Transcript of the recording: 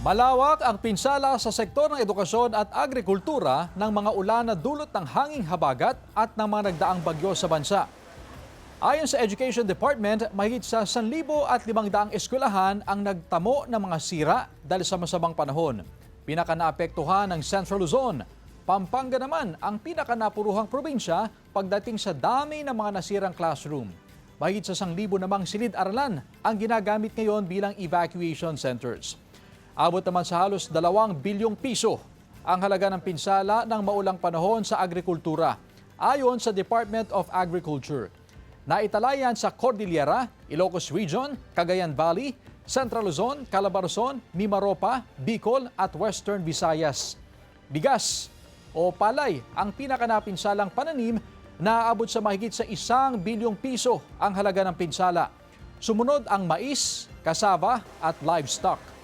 Malawak ang pinsala sa sektor ng edukasyon at agrikultura ng mga ulan na dulot ng hanging habagat at ng mga nagdaang bagyo sa bansa. Ayon sa Education Department, mahigit sa 1,500 eskwelahan ang nagtamo ng mga sira dahil sa masamang panahon. Pinakanaapektuhan ng Central Luzon. Pampanga naman ang pinakanapuruhang probinsya pagdating sa dami ng mga nasirang classroom. Mahigit sa 1,000 namang silid-aralan ang ginagamit ngayon bilang evacuation centers. Abot naman sa halos 2 bilyong piso ang halaga ng pinsala ng maulang panahon sa agrikultura, ayon sa Department of Agriculture. Naitalayan sa Cordillera, Ilocos Region, Cagayan Valley, Central Luzon, Calabarzon, Mimaropa, Bicol at Western Visayas. Bigas o palay ang pinakanapinsalang pananim na aabot sa mahigit sa 1 bilyong piso ang halaga ng pinsala. Sumunod ang mais, kasaba at livestock.